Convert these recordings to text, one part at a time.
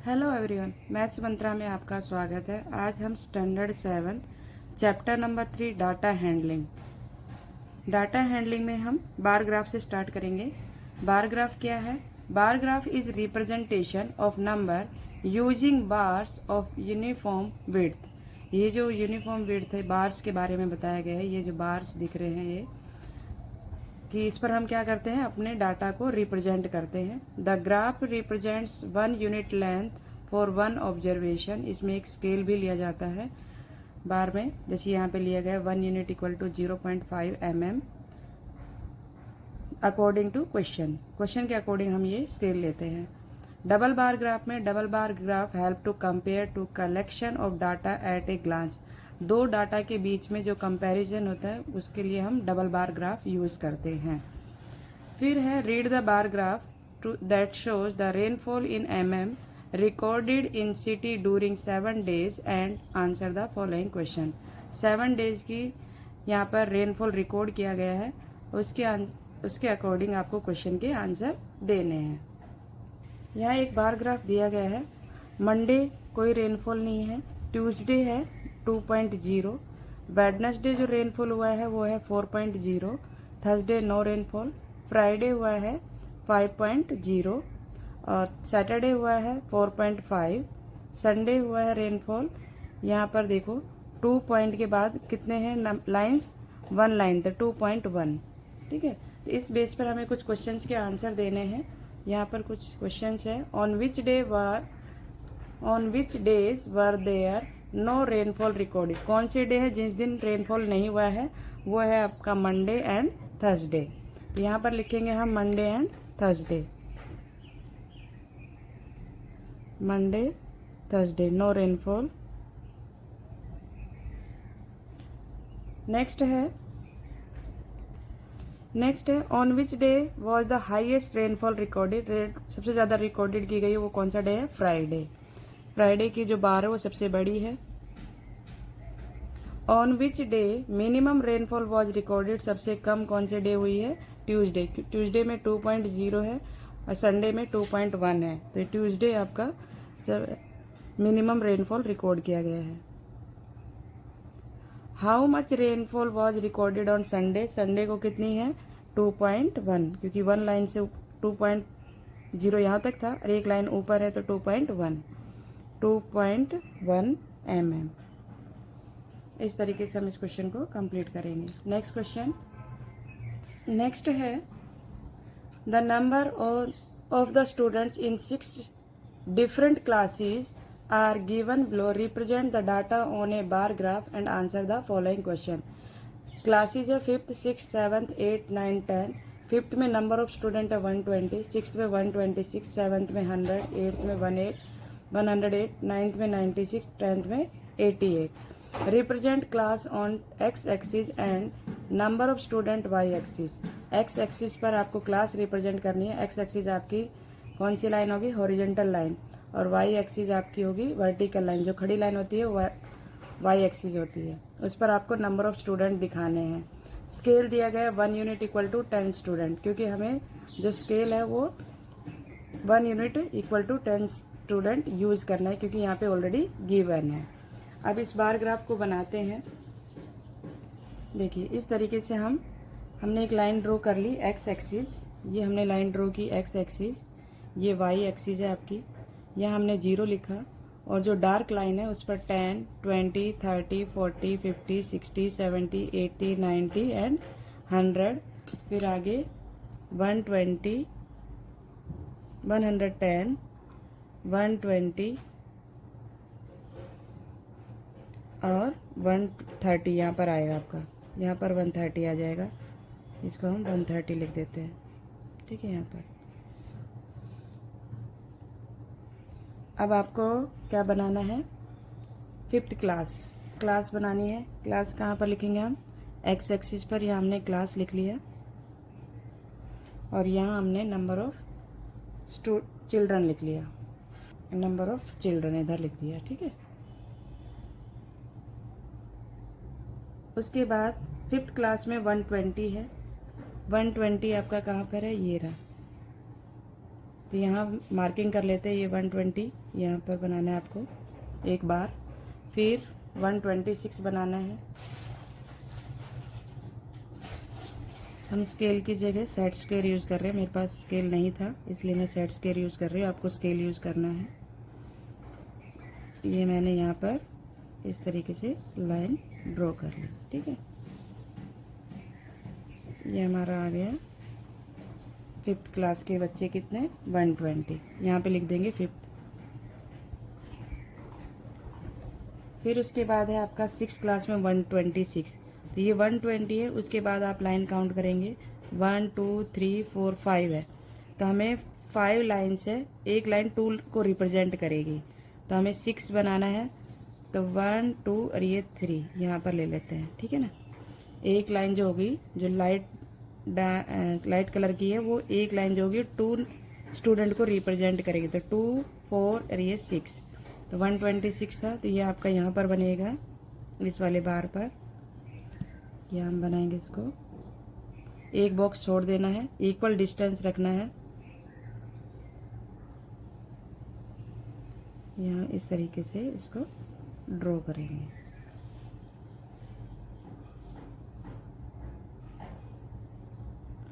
Hello everyone, maths मंत्रा में आपका स्वागत है। आज हम standard 7 chapter number 3 data handling में हम बार ग्राफ से स्टार्ट करेंगे। बार ग्राफ क्या है? Bar graph is representation of number using bars of uniform width. ये जो यूनिफॉर्म विड्थ है, बार्स के बारे में बताया गया है। ये जो बार्स दिख रहे हैं ये कि इस पर हम क्या करते हैं, अपने डाटा को रिप्रेजेंट करते हैं। The graph represents 1 unit length for 1 observation. इसमें एक स्केल भी लिया जाता है बार में, जैसे यहाँ पे लिया गया 1 unit equal to 0.5 mm according to question के अकॉर्डिंग हम ये स्केल लेते हैं। डबल बार ग्राफ में double bar graph help to compare to collection of data at a glance. दो डाटा के बीच में जो कंपैरिजन होता है उसके लिए हम डबल बार ग्राफ यूज करते हैं। फिर है read the bar graph that shows the rainfall in mm recorded in city during 7 days and answer the following question. 7 days की यहाँ पर रेनफॉल रिकॉर्ड किया गया है, उसके अकॉर्डिंग आपको क्वेश्चन के आंसर देने हैं। यहाँ एक बार ग्राफ दिया गया है। मंडे कोई रेनफॉल नहीं है, ट्यूसडे है 2.0, वेडनेसडे जो रेनफॉल हुआ है वो है 4.0, थर्सडे नो रेनफॉल, फ्राइडे हुआ है 5.0 और सैटरडे हुआ है 4.5, संडे हुआ है रेनफॉल। यहाँ पर देखो 2 पॉइंट के बाद कितने हैं लाइंस, 1 लाइन तो 2.1। ठीक है, तो इस बेस पर हमें कुछ क्वेश्चंस के आंसर देने हैं। यहाँ पर कुछ क्वेश्चंस है। On which days were there no rainfall recorded. कौन से डे है जिस दिन रेनफॉल नहीं हुआ है? वो है आपका मंडे एंड थर्सडे। तो यहाँ पर लिखेंगे हम Monday and Thursday. Monday Thursday no rainfall. Next है on which day was the highest rainfall recorded. सबसे ज्यादा रिकॉर्डेड की गई वो कौन सा डे है? फ्राइडे। फ्राइडे की जो बार है वो सबसे बड़ी है। On which day minimum rainfall was recorded. सबसे कम कौन से डे हुई है? ट्यूसडे। ट्यूसडे में 2.0 है और संडे में 2.1 है, तो ट्यूसडे आपका मिनिमम रेनफॉल रिकॉर्ड किया गया है। How much rainfall was recorded on Sunday. Sunday को कितनी है? 2.1, क्योंकि 1 लाइन से 2.0 यहाँ तक था और एक लाइन ऊपर है तो 2.1 mm। इस तरीके से हम इस क्वेश्चन को कंप्लीट करेंगे। Next question. नेक्स्ट है the number of the students in 6 different classes are given below. Represent the data on a bar graph and answer the following question. Classes है 5th, 6th, 7th, 8th, 9th, 10th। 5th में number of student है 120, 6th में 126, 7th में 100, 8th में 108, 9th में 96, 10th में 88। Represent class on X axis and number of student Y axis. X axis पर आपको क्लास रिप्रेजेंट करनी है। एक्स एक्सिस आपकी कौन सी लाइन होगी? Horizontal line. और वाई एक्सिस आपकी होगी वर्टिकल लाइन। जो खड़ी लाइन होती है वो वाई एक्सिस होती है, उस पर आपको नंबर ऑफ स्टूडेंट दिखाने हैं। स्केल दिया गया है 1 यूनिट इक्वल टू 10 स्टूडेंट, क्योंकि हमें जो स्केल है वो 1 unit equal to 10 student use करना है, क्योंकि यहाँ पे ऑलरेडी गिवन है। अब इस बार ग्राफ को बनाते हैं। देखिए इस तरीके से हमने एक लाइन ड्रॉ कर ली एक्स एक्सिस। ये हमने लाइन ड्रॉ की एक्स एक्सिस, ये वाई एक्सिस है आपकी। यहाँ हमने 0 लिखा और जो डार्क लाइन है उस पर 10, 20, 30, 40, 50, 60, 70, 80, 90 एंड 100। फिर आगे 120, 110, 120 और 130 यहाँ पर आएगा आपका। यहाँ पर 130 आ जाएगा, इसको हम 130 लिख देते हैं। ठीक है, यहाँ पर अब आपको क्या बनाना है? 5th क्लास बनानी है। क्लास कहाँ पर लिखेंगे हम? एक्स एक्सिस पर। यहाँ हमने क्लास लिख लिया और यहाँ हमने नंबर ऑफ चिल्ड्रन लिख लिया। नंबर ऑफ चिल्ड्रन इधर लिख दिया। ठीक है, उसके बाद 5th क्लास में 120 है। 120 आपका कहाँ पर है? ये रहा। तो यहाँ मार्किंग कर लेते हैं, ये 120 यहाँ पर बनाना है आपको एक बार, फिर 126 बनाना है। हम स्केल की जगह सेट स्क्वायर यूज़ कर रहे हैं, मेरे पास स्केल नहीं था इसलिए मैं सेट स्क्वायर यूज़ कर रही हूँ, आपको स्केल यूज़ करना है। ये मैंने यहाँ पर इस तरीके से लाइन ड्रॉ कर ली, ठीक है। ये हमारा आ गया 5th क्लास के बच्चे कितने 120, यहाँ पे लिख देंगे 5th। फिर उसके बाद है आपका 6th क्लास में 126, तो ये 120 है। उसके बाद आप लाइन काउंट करेंगे 1 2 3 4 5 है, तो हमें 5 लाइन्स है, एक लाइन 2 को रिप्रेजेंट करेगी, तो हमें 6 बनाना है। तो 1 2 और ये 3 यहाँ पर ले लेते हैं, ठीक है ना। एक लाइन जो होगी जो लाइट कलर की है, वो एक लाइन जो होगी 2 स्टूडेंट को रिप्रेजेंट करेगी, तो 2 4 और ये 6, तो 126 था। तो ये आपका यहाँ पर बनेगा इस वाले बार पर, ये हम बनाएंगे इसको, एक बॉक्स छोड़ देना है, इक्वल डिस्टेंस रखना है। यहाँ इस तरीके से इसको ड्रॉ करेंगे।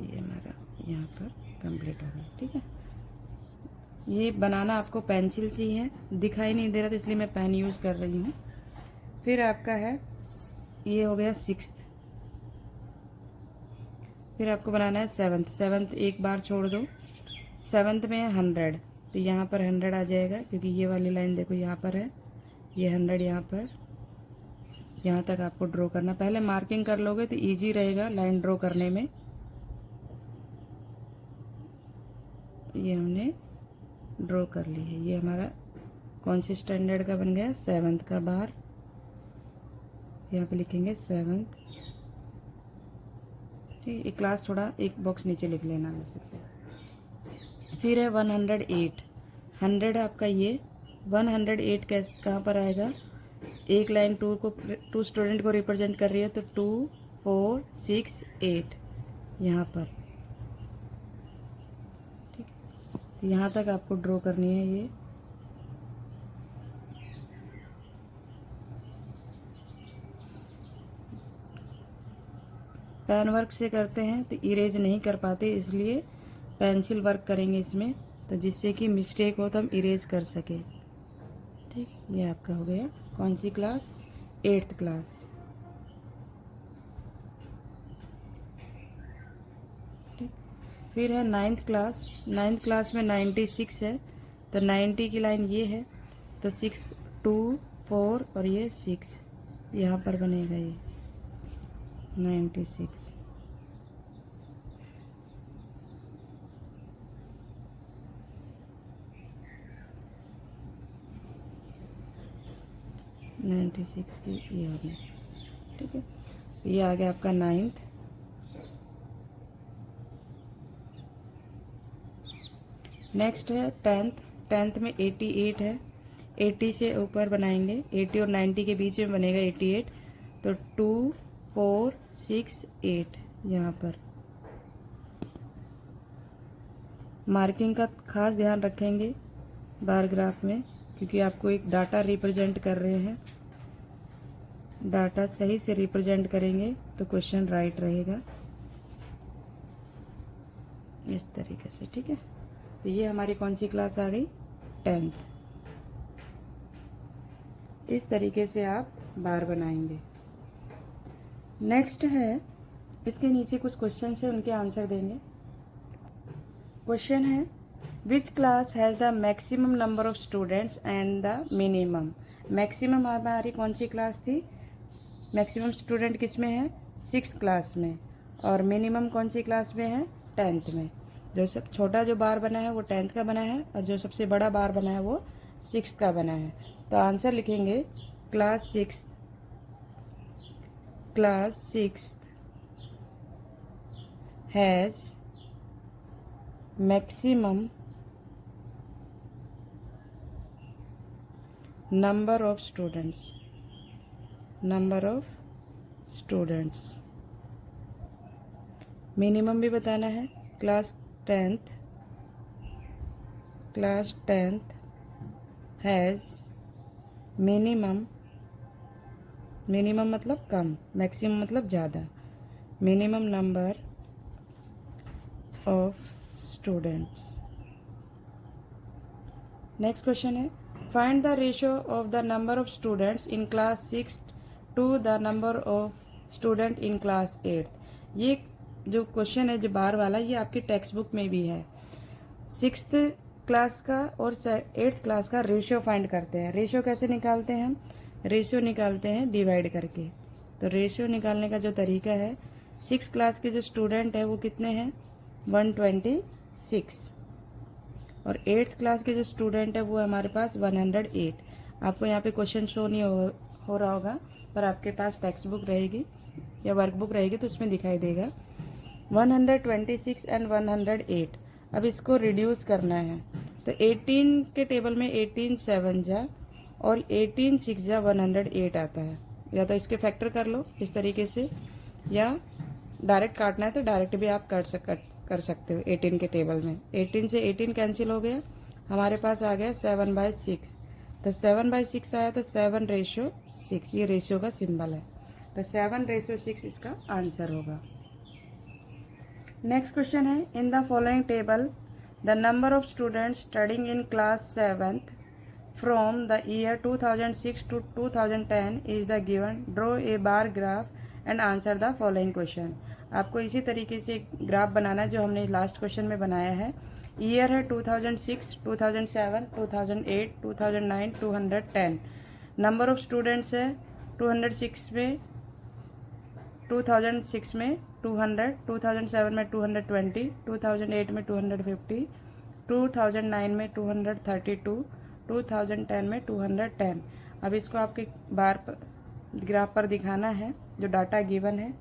ये हमारा यहाँ पर कंप्लीट हो गया, ठीक है। ये बनाना आपको पेंसिल से ही है, दिखाई नहीं दे रहा था इसलिए मैं पेन यूज़ कर रही हूँ। फिर आपका है ये हो गया 6th, फिर आपको बनाना है 7th एक बार छोड़ दो। 7th में 100, तो यहाँ पर 100 आ जाएगा, क्योंकि ये वाली लाइन देखो यहाँ पर है, ये 100 यहाँ पर, यहाँ तक आपको ड्रॉ करना। पहले मार्किंग कर लोगे तो इजी रहेगा लाइन ड्रॉ करने में। ये हमने ड्रॉ कर ली है, ये हमारा कौन से स्टैंडर्ड का बन गया 7th का बार, यहाँ पे लिखेंगे 7th, ठीक है। क्लास थोड़ा एक बॉक्स नीचे लिख लेना बेसिक से। फिर है 108, 100 आपका ये 108 कैसे कहाँ पर आएगा, एक लाइन 2 स्टूडेंट को रिप्रेजेंट कर रही है, तो 2 4 6 8 यहाँ पर, ठीक है। यहाँ तक आपको ड्रॉ करनी है। ये पेन वर्क से करते हैं तो इरेज नहीं कर पाते, इसलिए पेंसिल वर्क करेंगे इसमें, तो जिससे कि मिस्टेक हो तो हम इरेज कर सके, ठीक। ये आपका हो गया कौन सी क्लास 8th क्लास, ठीक। फिर है 9th क्लास, 9th क्लास में 96 है, तो 90 की लाइन ये है, तो 6 2 4 और ये 6 यहाँ पर बनेगा, ये 96। की ये हो गया, ठीक है। ये आ गया आपका 9th। नेक्स्ट है 10th में 88 है, 80 से ऊपर बनाएंगे, 80 और 90 के बीच में बनेगा 88, तो 2 4 6 8 यहाँ पर। मार्किंग का खास ध्यान रखेंगे बार ग्राफ में, क्योंकि आपको एक डाटा रिप्रेजेंट कर रहे हैं, डाटा सही से रिप्रेजेंट करेंगे तो क्वेश्चन राइट रहेगा इस तरीके से, ठीक है। तो ये हमारी कौन सी क्लास आ गई 10th। इस तरीके से आप बार बनाएंगे। नेक्स्ट है, इसके नीचे कुछ क्वेश्चन है, उनके आंसर देंगे। क्वेश्चन है which class has the maximum number of students and the minimum. Maximum हमारी कौन सी क्लास थी, मैक्सिमम स्टूडेंट किस में है 6th क्लास में, और मिनिमम कौन सी क्लास में है 10th में। जो सब छोटा जो बार बना है वो 10th का बना है, और जो सबसे बड़ा बार बना है वो 6th का बना है। तो आंसर लिखेंगे class 6 has maximum number of students. Minimum भी बताना है, class 10th class 10th minimum minimum, मिनिमम मतलब कम, मैक्सिमम मतलब ज़्यादा, minimum number of students. Next question है, find the ratio of the number of students in class 6 to the number of student in class 8। ये जो क्वेश्चन है जो बार वाला, ये आपकी टेक्स्ट बुक में भी है। 6th क्लास का और 8th क्लास का रेशियो फाइंड करते हैं। रेशियो कैसे निकालते हैं हम? रेशियो निकालते हैं डिवाइड करके। तो रेशियो निकालने का जो तरीका है, 6th क्लास के जो स्टूडेंट है वो कितने हैं? 126। और 8th क्लास के जो स्टूडेंट है वो हमारे पास 108। आपको यहाँ पे क्वेश्चन शो नहीं हो रहा होगा, पर आपके पास टेक्स्ट बुक रहेगी या वर्कबुक रहेगी तो उसमें दिखाई देगा। 126 एंड 108। अब इसको रिड्यूस करना है, तो 18 के टेबल में 18 7 जा और 18 6 जा 108 आता है। या तो इसके फैक्टर कर लो इस तरीके से, या डायरेक्ट काटना है तो डायरेक्ट भी आप कर सकते हो। 18 के टेबल में 18 से 18 कैंसिल हो गया, हमारे पास आ गया 7/6। तो 7/6 आया तो 7/6, ये रेशियो का सिंबल है, तो 7/6 इसका आंसर होगा। नेक्स्ट क्वेश्चन है, in the following table the number of students studying in class 7th from the year 2006 to 2010 is the given. Draw a bar graph and answer the following question. आपको इसी तरीके से graph बनाना है जो हमने last question में बनाया है। ईयर है 2006, 2007, 2008, 2009, 210। नंबर ऑफ स्टूडेंट्स है 206 में 2006 में 200, 2007 में 220, 2008 में 250, 2009 में 232, 2010 में 210। अब इसको आपके बार पर ग्राफ पर दिखाना है जो डाटा गिवन है,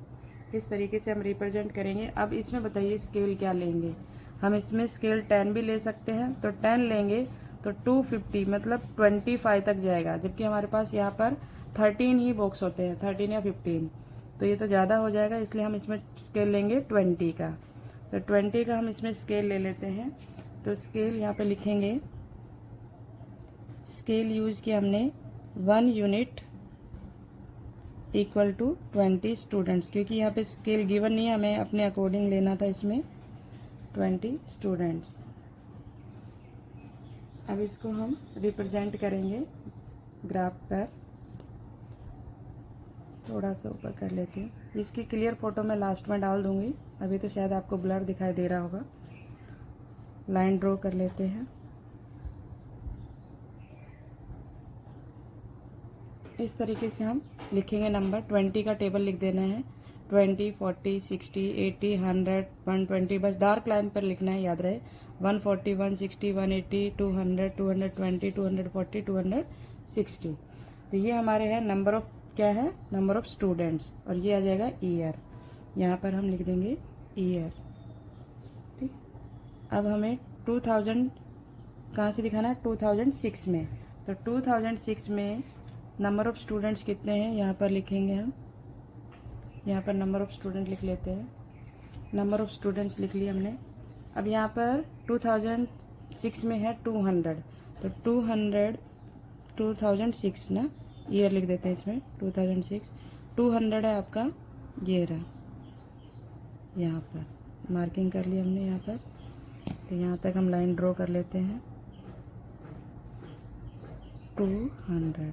किस तरीके से हम रिप्रेजेंट करेंगे। अब इसमें बताइए स्केल क्या लेंगे। हम इसमें स्केल 10 भी ले सकते हैं, तो 10 लेंगे तो 250 मतलब 25 तक जाएगा, जबकि हमारे पास यहाँ पर 13 ही बॉक्स होते हैं, 13 या 15, तो ये तो ज़्यादा हो जाएगा, इसलिए हम इसमें स्केल लेंगे 20 का। तो 20 का हम इसमें स्केल ले लेते हैं। तो स्केल यहाँ पे लिखेंगे, स्केल यूज़ किया हमने 1 यूनिट इक्वल टू 20 स्टूडेंट्स, क्योंकि यहाँ पे स्केल गिवन नहीं है, हमें अपने अकॉर्डिंग लेना था इसमें 20 स्टूडेंट्स। अब इसको हम रिप्रेजेंट करेंगे ग्राफ पर। थोड़ा सा ऊपर कर लेती हूँ, इसकी क्लियर फोटो मैं लास्ट में डाल दूंगी, अभी तो शायद आपको ब्लर दिखाई दे रहा होगा। लाइन ड्रॉ कर लेते हैं। इस तरीके से हम लिखेंगे नंबर। 20 का टेबल लिख देना है, 20, 40, 60, 80, 100, 120, बस डार्क लाइन पर लिखना है, याद रहे। 140, 160, 180, 200, 220, 240, 260। तो ये हमारे हैं नंबर ऑफ, क्या है, नंबर ऑफ स्टूडेंट्स, और ये आ जाएगा ईयर। यहाँ पर हम लिख देंगे ईयर। ठीक, अब हमें 2000 कहाँ से दिखाना है? 2006 में। तो 2006 में नंबर ऑफ स्टूडेंट्स कितने हैं यहाँ पर लिखेंगे हम। यहाँ पर नंबर ऑफ स्टूडेंट लिख लेते हैं। नंबर ऑफ स्टूडेंट्स लिख लिए हमने। अब यहाँ पर 2006 में है 200, तो 200 2006 ना, ईयर लिख देते हैं इसमें 2006। 200 है आपका, ये रहा, यहाँ पर मार्किंग कर ली हमने यहाँ पर। तो यहाँ तक हम लाइन ड्रॉ कर लेते हैं 200।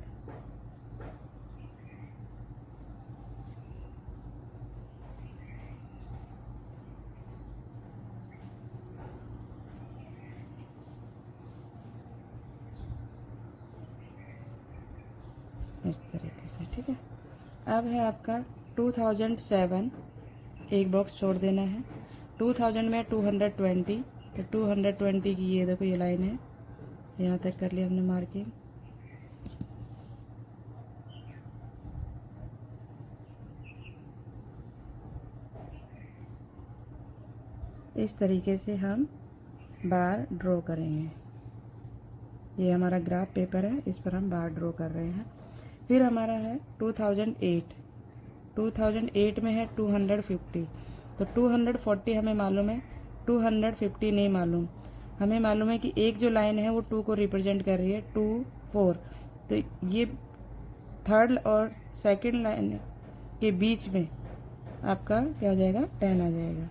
इस तरीके से, ठीक है। अब है आपका 2007, एक बॉक्स छोड़ देना है। 2000 में 220, तो 220 की ये देखो ये लाइन है, यहाँ तक कर लिया हमने मार्किंग। इस तरीके से हम बार ड्रॉ करेंगे। ये हमारा ग्राफ पेपर है, इस पर हम बार ड्रॉ कर रहे हैं। फिर हमारा है 2008। 2008 में है 250, तो 240 हमें मालूम है, 250 नहीं मालूम। हमें मालूम है कि एक जो लाइन है वो 2 को रिप्रेजेंट कर रही है, 2 4। तो ये थर्ड और सेकंड लाइन के बीच में आपका क्या हो जाएगा, 10 आ जाएगा।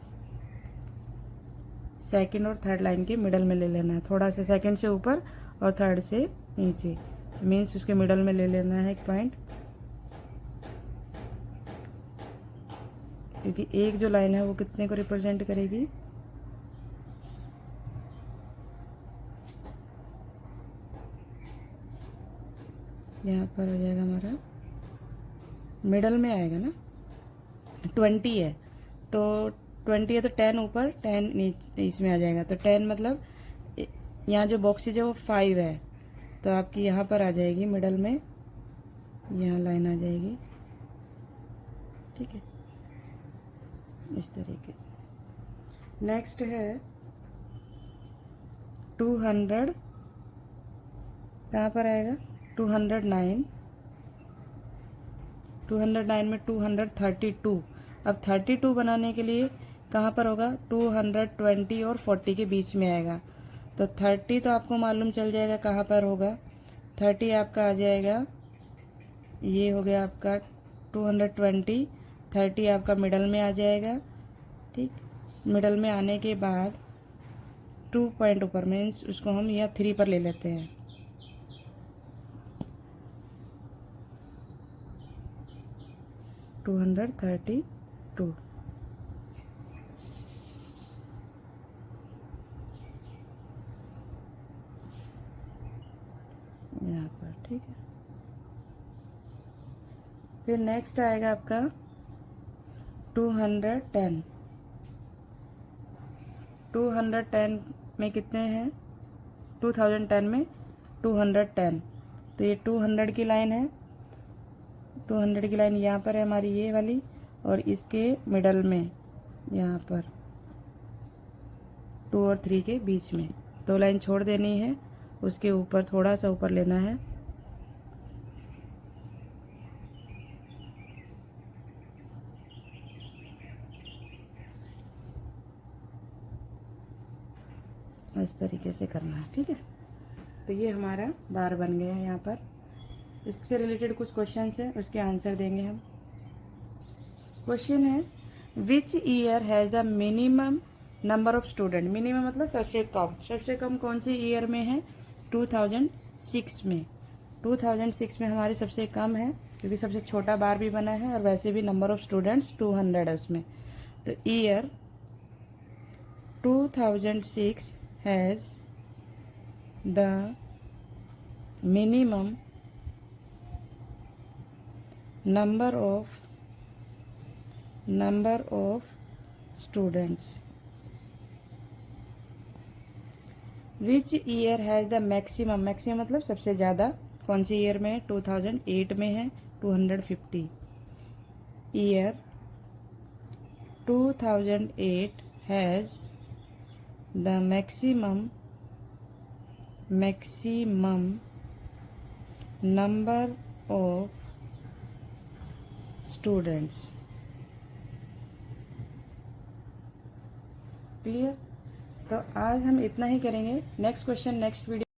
सेकंड और थर्ड लाइन के मिडल में ले लेना है, थोड़ा सा सेकंड से ऊपर और थर्ड से नीचे, मीन्स उसके मिडल में ले लेना है एक पॉइंट, क्योंकि एक जो लाइन है वो कितने को रिप्रेजेंट करेगी, यहाँ पर हो जाएगा हमारा मिडल में आएगा ना, 20 है तो 20 है तो 10 ऊपर 10 नीचे इसमें आ जाएगा। तो 10 मतलब यहाँ जो बॉक्सेज है वो 5 है, तो आपकी यहाँ पर आ जाएगी मिडल में, यहाँ लाइन आ जाएगी, ठीक है, इस तरीके से। नेक्स्ट है 200, कहाँ पर आएगा, 209, 209 में 232। अब 32 बनाने के लिए कहाँ पर होगा, 220 और 40 के बीच में आएगा। तो 30 तो आपको मालूम चल जाएगा कहाँ पर होगा, 30 आपका आ जाएगा, ये हो गया आपका 220, 30 आपका मिडल में आ जाएगा, ठीक। मिडल में आने के बाद 2 पॉइंट ऊपर, मीन्स उसको हम यहाँ 3 पर ले लेते हैं, टू 232, यहाँ पर, ठीक है। फिर नेक्स्ट आएगा आपका 210, 210 में कितने हैं, 2010 में 210, तो ये 200 की लाइन है, 200 की लाइन यहाँ पर है हमारी ये वाली, और इसके मिडल में यहाँ पर 2 और 3 के बीच में 2 लाइन छोड़ देनी है, उसके ऊपर थोड़ा सा ऊपर लेना है, इस तरीके से करना है, ठीक है। तो ये हमारा बार बन गया है। यहाँ पर इससे रिलेटेड कुछ क्वेश्चन है, उसके आंसर देंगे हम। क्वेश्चन है, which year has the minimum number of student, minimum मतलब सबसे कम कौन सी ईयर में है, 2006 में। 2006 में हमारी सबसे कम है, क्योंकि सबसे छोटा बार भी बना है और वैसे भी नंबर ऑफ स्टूडेंट्स 200 है उसमें। तो year 2006 has the minimum number of students. Which year has the maximum मतलब सबसे ज़्यादा कौन सी ईयर में है, 2008 में है 250। Year 2008 has the maximum number of students। Clear. तो आज हम इतना ही करेंगे, नेक्स्ट क्वेश्चन नेक्स्ट वीडियो